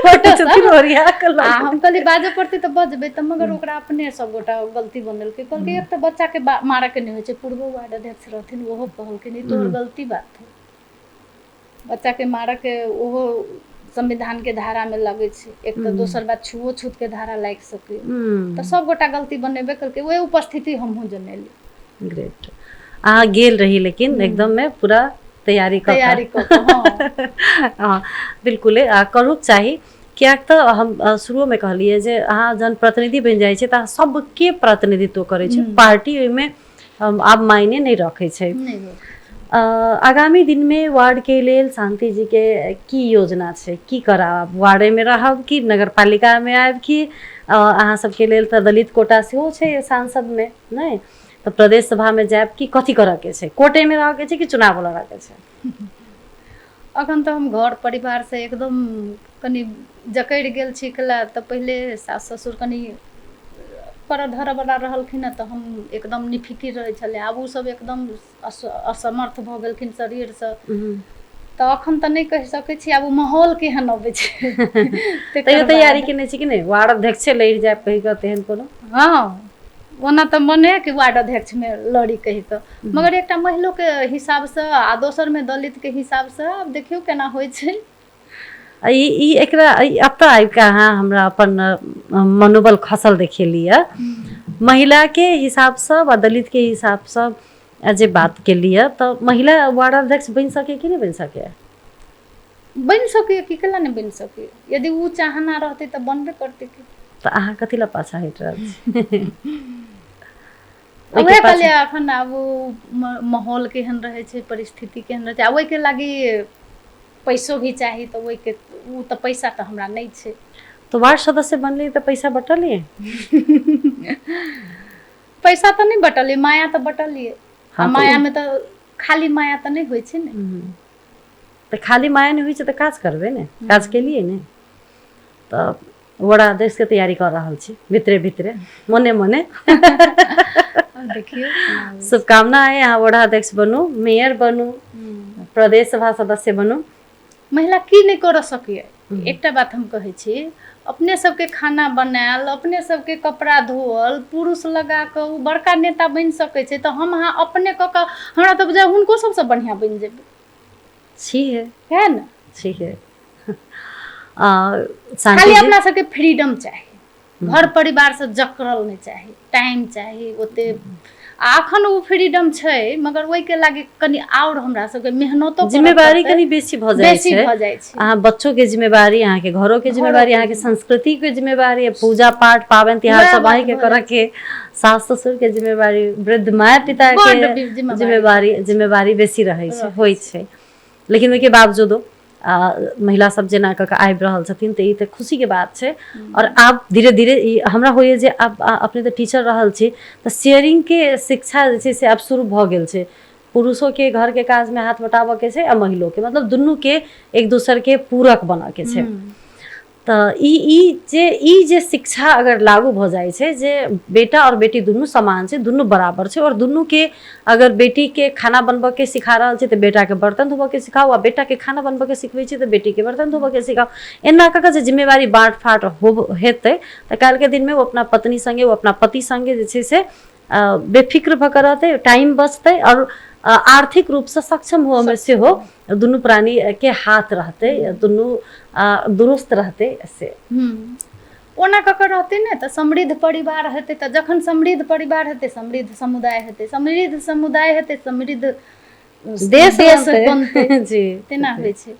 फोटो सब ओरिया के लऽ गेल। हम कहली बाजे पड़ते तो बजबे, तो मगर ओकरा अपने सब गोटा गलती बनल के कहलकै एक तो बच्चा के मारा के नहीं होय छै, पूर्व वार्ड अध्यक्ष रहथिन, ओहो कहलखिन तोहर गलती बात है, बच्चा के मारा के ओहो संविधान के धारा में लगे छै, एक तो दोसर बात छुओछूत के धारा लाग सके, तो सब गोटा गलती बनेबे करके वही उपस्थिति हमहूँ जनेली। ग्रेट, अहाँ गेल रही लेकिन एकदम में पूरा तैयारी तैयारी कऽ कऽ, हाँ हाँ बिल्कुल करूक चाही। कियाक तऽ हम शुरूमे कहलियै जे अहाँ जन प्रतिनिधि बनि जाइ छै तऽ अहाँ सबके प्रतिनिधित्व करै छै, पार्टी ओहिमे आब मायने नहीं रखै छै। नहीं हो। आगामी दिनमे वार्डके लेल शांति जी के की योजना छै, की करब, वार्डेमे रहब कि नगरपालिकामे आयब कि अहाँ सबके लेल तऽ दलित कोटा सेहो छै सांसदमे नहि, तऽ प्रदेश सभामे जायब कि कथी करऽके छै, कोटेमे रहऽके छै कि चुनाव लड़ऽके छै? अखन तऽ हम घर परिवार से एकदम कनि जकड़ि गेल छी कला, तऽ पहिले सास ससुर कनि कर धरवला रहलखिन हँ तऽ हम एकदम निफिकिर रहै छलै, आब उ सब एकदम असमर्थ भऽ गेलखिन शरीरसँ, तऽ अखन तऽ नहि कहि सकै छी आब उ माहौल केहन अबै छै। तैयो तैयारी केने छी कि नहि, वार्ड अध्यक्ष लड़ि जायब कहि कऽ तेहन कोनो? हाँ ओना तऽ मने कि वार्ड अध्यक्षमे लड़ी कहि कऽ, मगर एकटा महिलोके हिसाबसँ आ दोसरमे दलितके हिसाबसँ आब देखियौ केना होइ छै। ई एकरा अब तऽ आबि कऽ अहाँ हमरा अपन मनोबल खसल देखेलिए। महिलाके हिसाबसँ वा दलितके हिसाबसँ जे बात केलिए तऽ महिला वार्ड अध्यक्ष बनि सकै कि नहि बनि सकै? बनि सकैए कि केला नहि बनि सकैए, यदि उ चाहना रहतै तऽ बनबे करतै कि। तऽ अहाँ कथी लए पाछा हटि रहल छी? उहे कहलिए अखन आब माहौल केहन रहै छै, परिस्थिति केहन रहै छै, आ ओहिके लागी पैसो भी चाही, तऽ ओहिके उ तऽ पैसा तऽ हमरा नहि छै। तो वार्ड सदस्य बनलिए तऽ पैसा बटलिए? पैसा तऽ नहीं बटलिए, माया तऽ बटलिए। हाँ, आ मायामे तऽ खाली माया तऽ नहीं होइ छै ने। तऽ खाली माया नहीं होइ छै तऽ काज करबै ने, काज केलिए ने। तऽ वार्ड अध्यक्षके तैयारी कर रहल छी भीतरे भीतरे, मने मने। देखियौ शुभकामना है, अहाँ वार्ड अध्यक्ष बनू, मेयर बनू, प्रदेश सभा सदस्य बनू। महिला की नहीं करऽ सकैए, एकटा बात हम कहै छी, अपने सबके खाना बनायल, अपने सबके कपड़ा धोअल, पुरुष लगा कऽ उ बड़का नेता बनि सकै छै, तऽ हम अहाँ अपने कऽ कऽ हमरा तऽ बुझाइए हुनको सबसँ बढ़िआँ बनि जेबै। छियै है ने, छियै। खाली अपना सबके फ्रीडम चाही, घर परिवारसँ जकड़ल नहीं चाही, टाइम चाही ओते। आ अखन उ फ्रीडम छै, मगर ओहिके लागी कनि और हमरा सबके मेहनतो जिम्मेवारी कनि बेसी भऽ जाइ छै। भऽ जाइ छै, अहाँ बच्चोके जिम्मेवारी, अहाँके घरोके जिम्मेवारी, अहाँके संस्कृतिके जिम्मेवारी, पूजा पाठ पाबनि तिहार सब अहींके करऽके, सास ससुरके जिम्मेवारी, वृद्ध माय पिताके जिम्मेवारी बेसी रहै छै, होइ छै। लेकिन ओहिके बावजूदो महिला सब जेना कऽ कऽ आबि रहल छथिन तऽ ई तऽ खुशीके बात छै। और आब धीरे धीरे ई हमरा होइए जे आब अपने तऽ टीचर रहल छी तऽ शेयरिंगके शिक्षा जे छै से आब शुरू भऽ गेल छै। पुरुषोके घरके काजमे हाथ बटाबऽके छै आ महिलोके, मतलब दुनूके एक दोसरके पूरक बनऽके छै। तऽ ई जे शिक्षा अगर लागू भऽ जाइ छै जे बेटा और बेटी दुनू समान छै, दुनू बराबर छै, और दुनूके अगर बेटीके खाना बनबऽके सिखा रहल छै तऽ बेटाके बर्तन धोबऽके सिखाउ, आ बेटाके खाना बनबऽके सिखबै छी तऽ बेटीके बर्तन धोबऽके सिखाउ। एना कऽ कऽ जे जिम्मेवारी बाँट फाँट हेतै तऽ काल्हिके दिनमे ओ अपना पत्नी सङ्गे, ओ अपना पति सङ्गे जे छै से बेफिक्र भऽ कऽ रहतै, टाइम बचतै, और आर्थिक रूपसँ सक्षम होअमे सेहो दुनू प्राणीके हाथ रहतै, दुनू दुरुस्त रहतै से। ओना कऽ कऽ रहतै ने तऽ समृद्ध परिवार हेतै, तऽ जखन समृद्ध परिवार हेतै समृद्ध समुदाय हेतै, समृद्ध समुदाय हेतै समृद्ध देश बनतै। तेना होइ छै,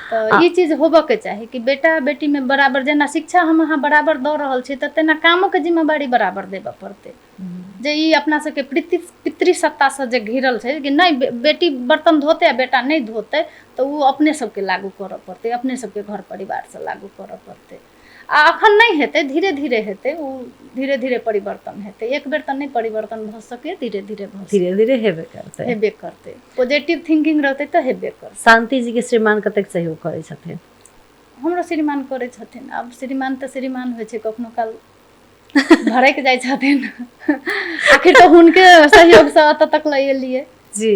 तऽ ई चीज होबऽके चाही कि बेटा बेटीमे बराबर, जेना शिक्षा हम अहाँ बराबर दऽ रहल छी तऽ तेना कामोके जिम्मेवारी बराबर देबऽ पड़तै। जे ई अपना सबके पितृसत्तासँ जे घिरल छै कि नहि बेटी बर्तन धोतै आ बेटा नहि धोतै, तऽ उ अपने सबके लागू करऽ पड़तै, अपने सबके घर परिवारसँ लागू करऽ पड़तै। आ अखन नहि हेतै, धीरे धीरे हेतै, उ धीरे धीरे परिवर्तन हेतै, एक बेर तऽ नहि परिवर्तन भऽ सकै, धीरे धीरे भऽ सकै, धीरे धीरे हेबे करतै। पॉजिटिव थिंकिंग रहतै तऽ हेबे करतै। शांति जी के श्रीमान कतेक सहयोग करै छथिन? हमरो श्रीमान करै छथिन, आब श्रीमान तऽ श्रीमान होइ छै, कखनो काल भड़कि जाइ छथिन, आखिर तऽ हुनके सहयोगसँ एतऽ तक लऽ एलियै। जी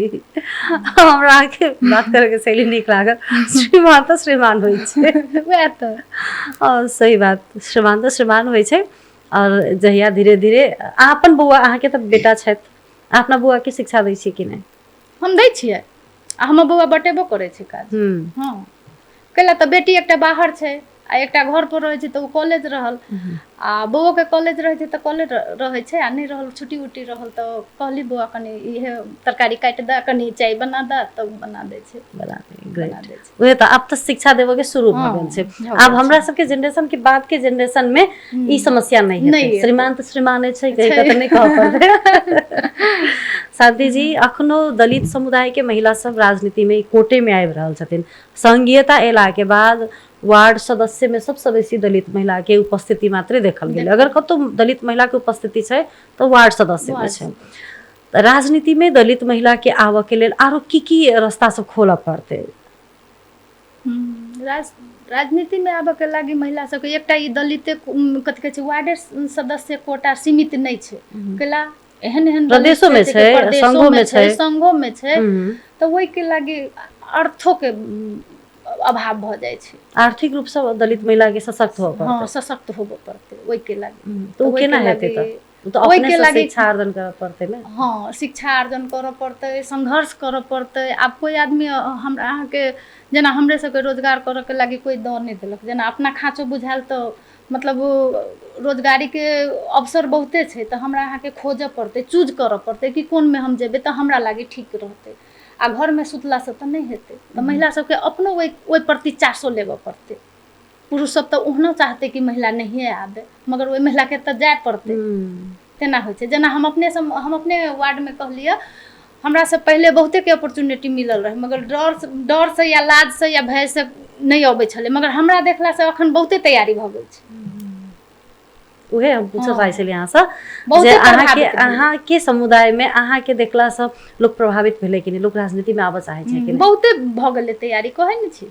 हमरा अहाँके बात करैके शैली नीक लागल, श्रीमान तऽ श्रीमान होइ छै। वएह तऽ सही बात, श्रीमान तऽ श्रीमान होइ छै। और जहिया धीरे धीरे अहाँ अपन बौआ, अहाँके तऽ बेटा छथि, अहाँ अपना बौआके शिक्षा दै छियै कि नहि? हम दै छियै, आ हमर बौआ बटेबो करै छै काज। हँ कैला तऽ बेटी एकटा बाहर छै आ एकटा घर पर रहे छै तो कॉलेज रहल आ बउओ के कॉलेज रहे छै तो कॉलेज रहे छै आ नहीं रहल छुट्टी उट्टी रहल तो कहली बउआ कनी इहे तरकारी काट द कनी चाय बना द तो बना दे छै बना दे छै उहे त अब त शिक्षा देबे के शुरू भ गेल छै अब हमरा सब के जनरेशन के बाद के जनरेशन में ई समस्या नहीं है श्रीमान त श्रीमान छै कहि के त नहीं कह पड़ते शांति जी अखनो दलित समुदाय के महिला सब राजनीति में कोटे में आबि रहल छथिन संघीयता एला के बाद वार्ड सदस्य में सबसे बेसी दलित महिला के उपस्थिति मात्रे देखल गेल अगर कतौ दलित महिला के उपस्थिति छै तो वार्ड सदस्य में छै राजनीति में दलित महिला के आवे के लेल आरो की रास्ता सब खोला पड़ते राजनीति में आबे के लागी महिला सबके एकटा ई दलित कथि कहै छै वार्ड सदस्य कोटा सीमित नहीं छै केला एहन एहन प्रदेशों में छै संघों में छै तो ओइ के लागी अर्थों के अभाव भ जाय छै आर्थिक रूप से दलित महिला के सशक्त हो पड़ते हां सशक्त होबो पड़ते ओइ के लागी तो केना हेतै तो अपने से शिक्षा अर्जन करऽ पड़ते ने हां शिक्षा अर्जन करऽ पड़ते संघर्ष करऽ पड़ते आब कोई आदमी हमरा अहाँ के जेना हमरे सबके रोजगार करऽ के लागी कोई दौड़ नहीं देलक जेना अपना खाँचो बुझायल तो मतलब रोजगारी के अवसर बहुते छै तो हमरा अहाँ के खोजऽ पड़ते चूज करऽ पड़ते कि कोन में हम जेबे तो हमरा लागी ठीक रहते आ घर में सुतला से तो नहीं हेते तो महिला सबके अपनो ओइ प्रति चासो लेबऽ पड़ते पुरुष सब तो ओहनो चाहते कि महिला नहीं आबे मगर ओइ महिला के तो जाय पड़ते तेना होइ छै जेना हम अपने वार्ड में कहलिए हमरा से पहले बहुते के अपॉर्चुनिटी मिलल रहे मगर डर से या लाज से या भय से नहीं अबै छले मगर हमरा देखला से अखन बहुते तैयारी भ गेल छै उहे हम पूछऽ चाहै छलिए अहाँ से जे अहाँ के समुदाय में अहाँ के देखला से लोग प्रभावित भेले कि नहीं लोग राजनीति में आबऽ चाहै छै कि नहीं बहुते भ गेले तैयारी कहै नै छी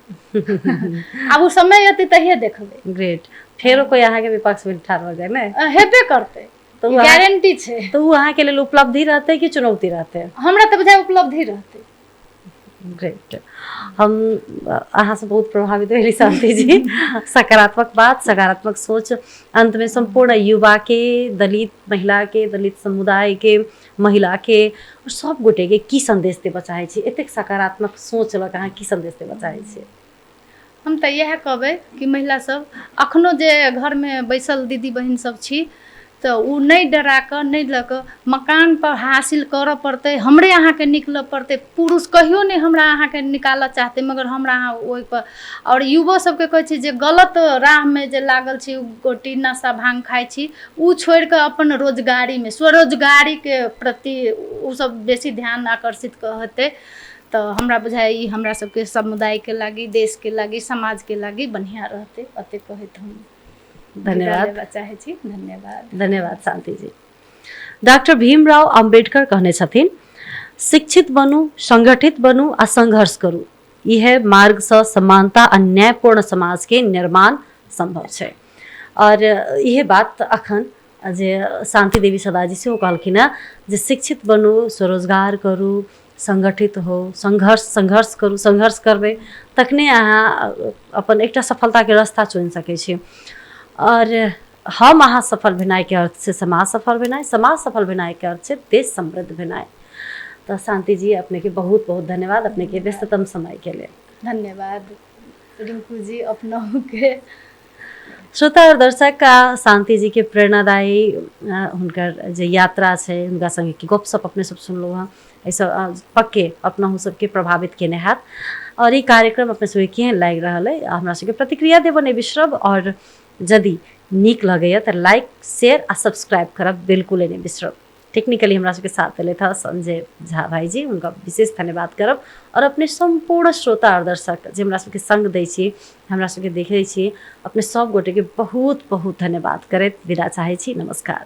आब उ समय एते तहिए देखबै ग्रेट फेरो कोई अहाँ के विपक्ष में ठाड़ भ जाय ने हेबे करते तो गारंटी छै तो उ अहाँ के लेल उपलब्धि रहते कि चुनौती रहते हमरा त बुझाय उपलब्धि रहते ग्रेट हम अहाँ से बहुत प्रभावित भेली शांति जी सकारात्मक बात सकारात्मक सोच अंत में संपूर्ण युवा के दलित महिला के दलित समुदाय के महिला के और सब गोटे के की संदेश देबऽ चाहै छी एतेक सकारात्मक सोच लग अहाँ की संदेश देबऽ चाहै छी हम त इएह कहबै कि महिला सब अखनो जे घर में बैसल दीदी बहिन सब छी तो उ नहीं डरा कर नहीं लक मकान पर हासिल करऽ पड़ते हमरे अहाँ के निकलऽ पड़ते पुरुष कहियो नहीं हमरा अहाँ के निकालऽ चाहते मगर हमरा अहाँ ओइ पर और युवो सब के कहै छी जे गलत राह में जे लागल छी गोटी नशा भांग खाइ छी उ छोड़ के अपन रोजगारी में स्वरोजगारी के प्रति उ सब बेसी ध्यान आकर्षित कहते तो हमरा बुझाय ई हमरा सबके समुदाय के लागी देश के लागी समाज के लागी बढ़िया रहते अते कहैत हम धन्यवाद चाहै छी धन्यवाद शांति जी डॉक्टर भीमराव अंबेडकर कहने छथिन शिक्षित बनू संगठित बनू आ संघर्ष करू यह मार्ग से समानता आ न्यायपूर्ण समाज के निर्माण संभव है और यह बात अखन जे शांति देवी सदा जी से कहलखिन है जे शिक्षित बनू स्वरोजगार करू संगठित हो संघर्ष करू संघर्ष करबे तखने अहाँ अपन एकटा सफलता के रास्ता चुनि सकै छी और हम अहाँ सफल भेनाइ के अर्थ से समाज सफल भेनाइ समाज सफल भेनाइ के अर्थ से देश समृद्ध भेनाइ तो शांति जी अपने के बहुत बहुत धन्यवाद अपने के व्यस्ततम समय के लिए धन्यवाद रिंकू जी अपनों के श्रोता और दर्शक का शांति जी के प्रेरणादायी हुनकर जे यात्रा है हुनका संगे के गपशप अपने सब सुनलो हाँ ऐसा पक्के अपना सबके प्रभावित केने हाथ और ये कार्यक्रम अपने सबके केहन लागि रहल है हमरा सबके प्रतिक्रिया देबऽ नहीं बिसरब और यदि नीक लगैए तो लाइक शेयर आ सब्सक्राइब करब बिल्कुल नहीं बिसरब टेक्निकली हमरा सबके साथ देले था संजय झा भाई जी उनका विशेष धन्यवाद करब और अपने संपूर्ण श्रोता और दर्शक जे हमरा सबके संग दै छी हमरा सबके देखै छी अपने सब गोटे के बहुत बहुत धन्यवाद करैत विदा चाहै छी नमस्कार।